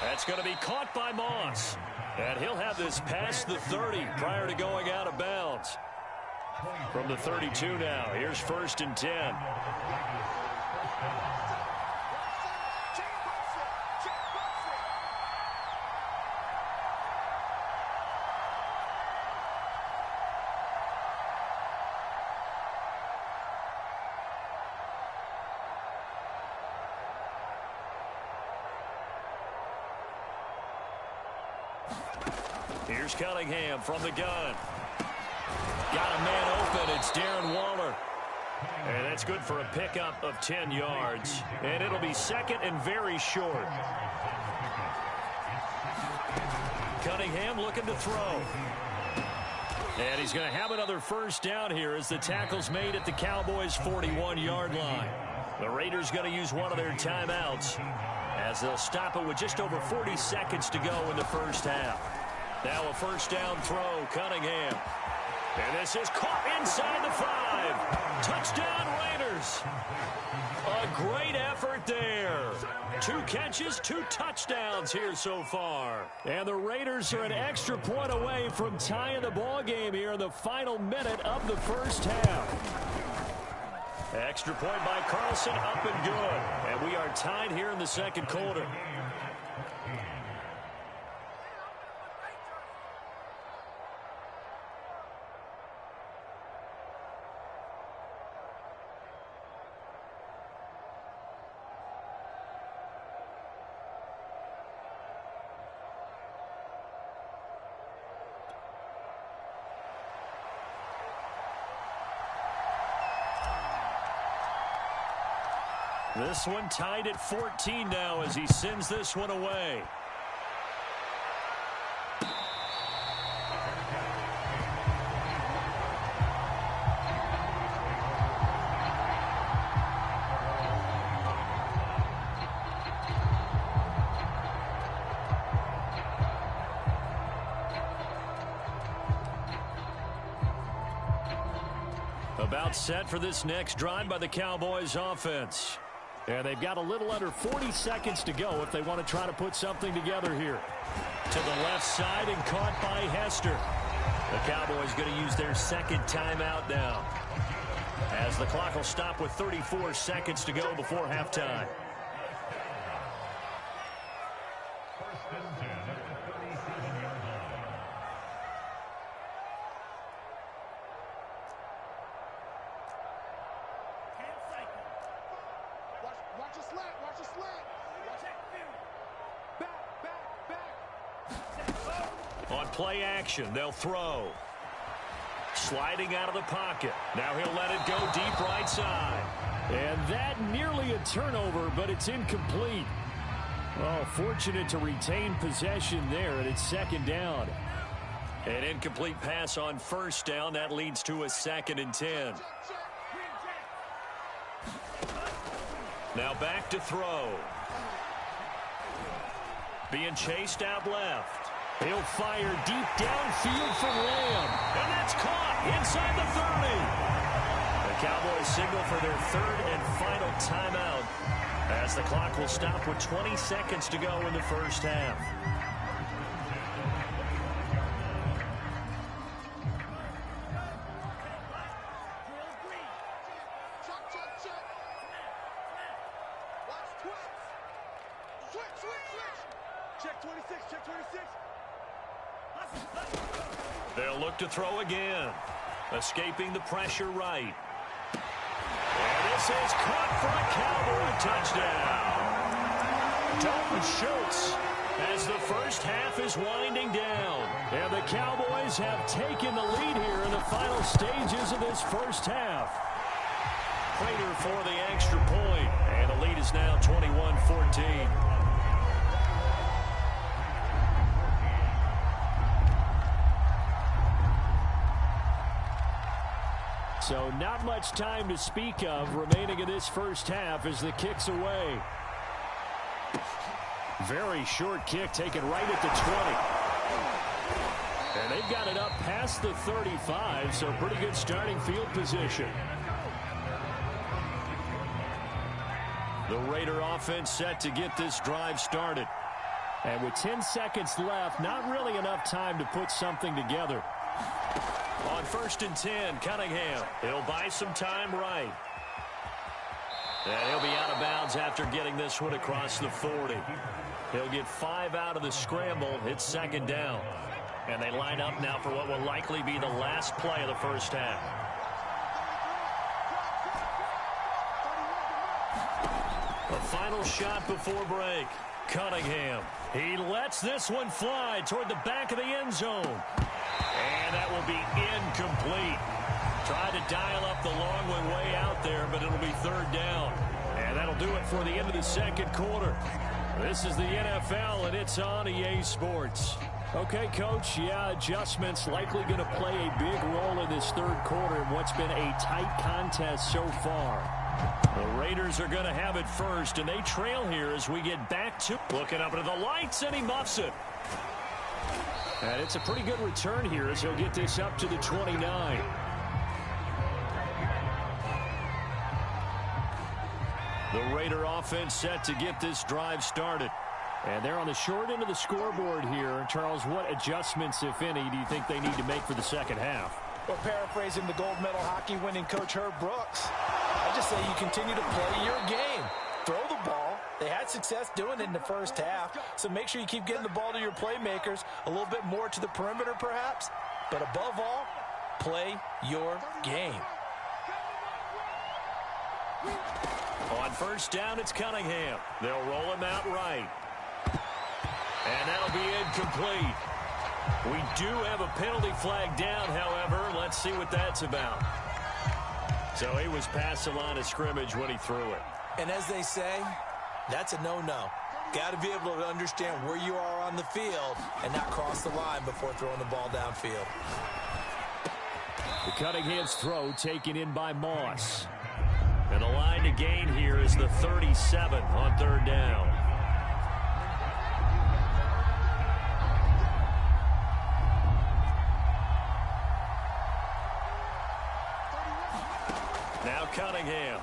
That's going to be caught by Moss. And he'll have this past the 30 prior to going out of bounds. From the 32 now, here's 1st and 10. Here's Cunningham from the gun. Got a man open. It's Darren Waller. And that's good for a pickup of 10 yards. And it'll be 2nd and very short. Cunningham looking to throw. And he's going to have another first down here as the tackle's made at the Cowboys' 41-yard line. The Raiders going to use one of their timeouts as they'll stop it with just over 40 seconds to go in the first half. Now a first down throw, Cunningham. And this is caught inside the 5. Touchdown, Raiders. A great effort there. 2 catches, 2 touchdowns here so far. And the Raiders are an extra point away from tying the ball game here in the final minute of the first half. Extra point by Carlson, up and good. And we are tied here in the second quarter. This one tied at 14 now as he sends this one away. About set for this next drive by the Cowboys offense. And they've got a little under 40 seconds to go if they want to try to put something together here. To the left side and caught by Hester. The Cowboys going to use their 2nd timeout now, as the clock will stop with 34 seconds to go before halftime. On play action, they'll throw. Sliding out of the pocket. Now he'll let it go deep right side. And that nearly a turnover, but it's incomplete. Well, fortunate to retain possession there, and it's second down. An incomplete pass on first down. That leads to a 2nd and 10. Now back to throw. Being chased out left. He'll fire deep downfield for Lamb. And that's caught inside the 30. The Cowboys signal for their 3rd and final timeout, as the clock will stop with 20 seconds to go in the first half. Check 26, check 26. They'll look to throw again. Escaping the pressure right. And this is caught for a Cowboy touchdown. Dalton Schultz, as the first half is winding down. And the Cowboys have taken the lead here in the final stages of this first half. Prater for the extra point, and the lead is now 21-14. So not much time to speak of remaining in this first half as the kick's away. Very short kick taken right at the 20. And they've got it up past the 35, so pretty good starting field position. The Raider offense set to get this drive started. And with 10 seconds left, not really enough time to put something together. On 1st and 10, Cunningham. He'll buy some time right. And he'll be out of bounds after getting this one across the 40. He'll get 5 out of the scramble. It's 2nd down. And they line up now for what will likely be the last play of the first half. A final shot before break. Cunningham. He lets this one fly toward the back of the end zone. And that will be incomplete. Tried to dial up the long one way out there, but it'll be 3rd down. And that'll do it for the end of the second quarter. This is the NFL, and it's on EA Sports. Okay, Coach, yeah, adjustments likely going to play a big role in this 3rd quarter in what's been a tight contest so far. The Raiders are going to have it first, and they trail here as we get back to looking up into the lights, and he muffs it. And it's a pretty good return here as he'll get this up to the 29. The Raider offense set to get this drive started. And they're on the short end of the scoreboard here. Charles, what adjustments, if any, do you think they need to make for the second half? Well, paraphrasing the gold medal hockey winning coach Herb Brooks, I just say you continue to play your game. Throw the ball. They had success doing it in the first half, so make sure you keep getting the ball to your playmakers, a little bit more to the perimeter perhaps, but above all, play your game. On 1st down, it's Cunningham. They'll roll him out right. And that'll be incomplete. We do have a penalty flag down, however. Let's see what that's about. So he was past the line of scrimmage when he threw it. And as they say, that's a no-no. Got to be able to understand where you are on the field and not cross the line before throwing the ball downfield. The Cunningham's throw taken in by Moss. And the line to gain here is the 37 on 3rd down. Now Cunningham.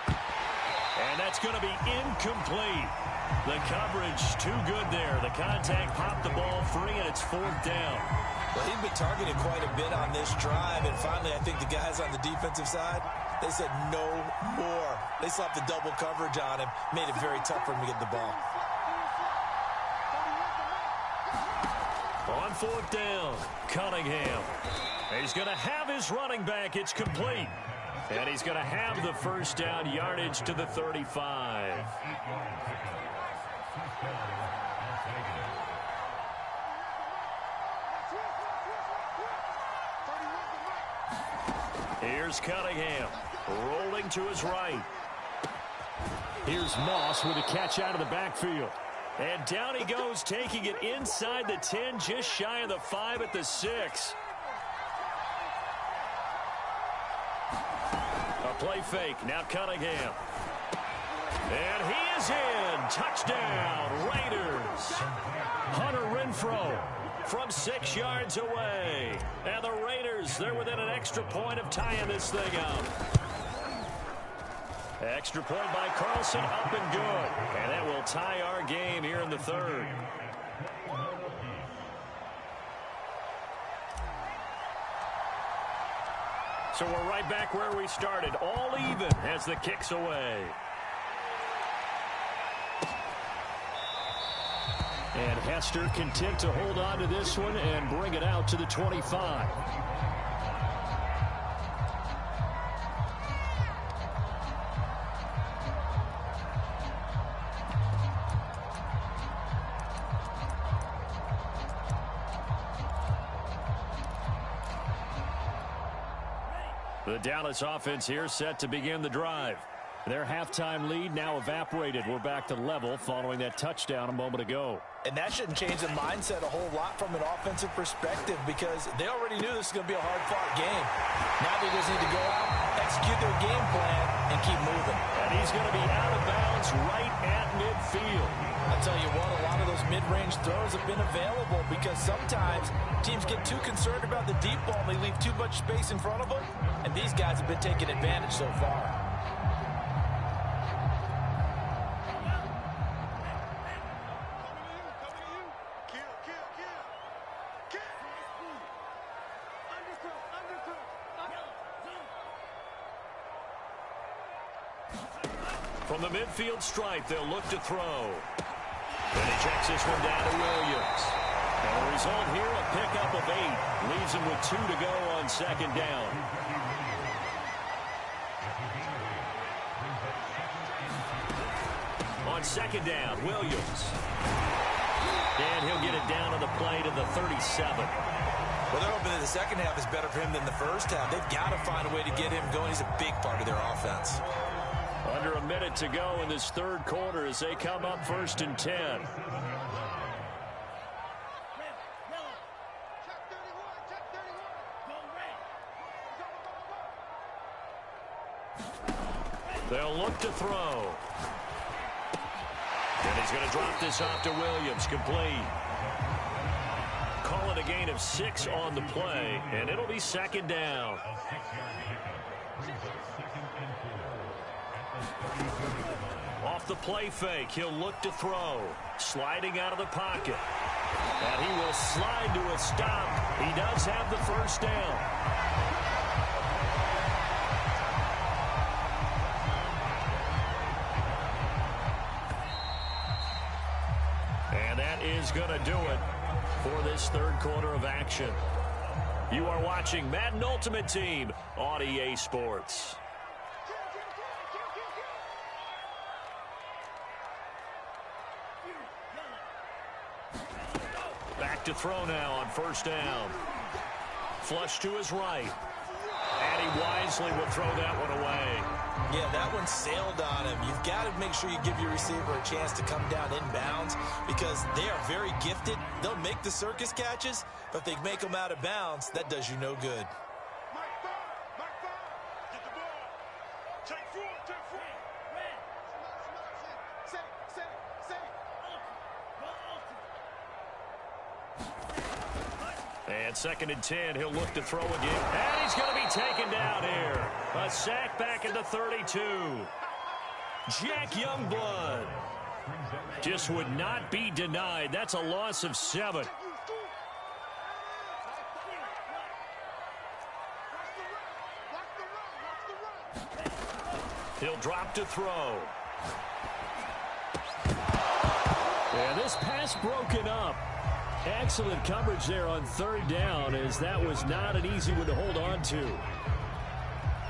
And that's going to be incomplete. The coverage too good there. The contact popped the ball free, and it's 4th down. Well, he'd been targeted quite a bit on this drive, and finally I think the guys on the defensive side, they said no more. They slapped the double coverage on him, made it very tough for him to get the ball. On 4th down, Cunningham. He's going to have his running back. It's complete. And he's going to have the 1st down yardage to the 35. Here's Cunningham, rolling to his right. Here's Moss with a catch out of the backfield. And down he goes, taking it inside the 10, just shy of the 5 at the 6. A play fake. Now Cunningham. And he is in. Touchdown, Raiders. Hunter Renfrow from 6 yards away. And the Raiders, they're within an extra point of tying this thing up. Extra point by Carlson, up and good. And that will tie our game here in the third. So we're right back where we started. All even as the kick's away. And Hester content to hold on to this one and bring it out to the 25. The Dallas offense here set to begin the drive. Their halftime lead now evaporated. We're back to level following that touchdown a moment ago. And that shouldn't change the mindset a whole lot from an offensive perspective because they already knew this was going to be a hard-fought game. Now they just need to go out, execute their game plan, and keep moving. And he's going to be out of bounds right at midfield. I'll tell you what, a lot of those mid-range throws have been available because sometimes teams get too concerned about the deep ball and they leave too much space in front of them, and these guys have been taking advantage so far. From the midfield stripe, they'll look to throw. And he checks this one down to Williams. And the result here, a pickup of 8. Leaves him with 2 to go on second down. On second down, Williams. And he'll get it down on the play to the 37. Well, they're hoping that the second half is better for him than the first half. They've got to find a way to get him going. He's a big part of their offense. Under a minute to go in this third quarter as they come up 1st and 10. They'll look to throw. And he's going to drop this off to Williams. Complete. Call it a gain of 6 on the play, and it'll be second down. Off the play fake, he'll look to throw. Sliding out of the pocket. And he will slide to a stop. He does have the first down. And that is going to do it for this third quarter of action. You are watching Madden Ultimate Team on EA Sports. Back to throw now on first down. Flush to his right. And he wisely will throw that one away. Yeah, that one sailed on him. You've got to make sure you give your receiver a chance to come down inbounds because they are very gifted. They'll make the circus catches, but if they make them out of bounds, that does you no good. Get the ball. Take four. And 2nd and 10, he'll look to throw again. And he's going to be taken down here. A sack back at the 32. Jack Youngblood just would not be denied. That's a loss of 7. He'll drop to throw. And this pass broken up. Excellent coverage there on 3rd down, as that was not an easy one to hold on to.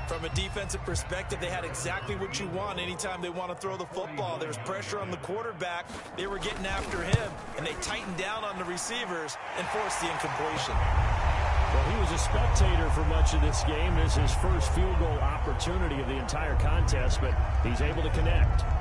From a defensive perspective, they had exactly what you want anytime they want to throw the football. There was pressure on the quarterback. They were getting after him, and they tightened down on the receivers and forced the incompletion. Well, he was a spectator for much of this game. This is his first field goal opportunity of the entire contest, but he's able to connect.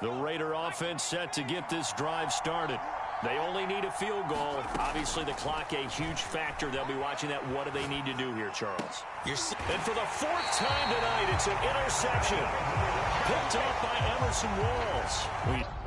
The Raider offense set to get this drive started. They only need a field goal. Obviously, the clock a huge factor. They'll be watching that. What do they need to do here, Charles? And for the fourth time tonight, it's an interception. Picked up by Emerson Walls.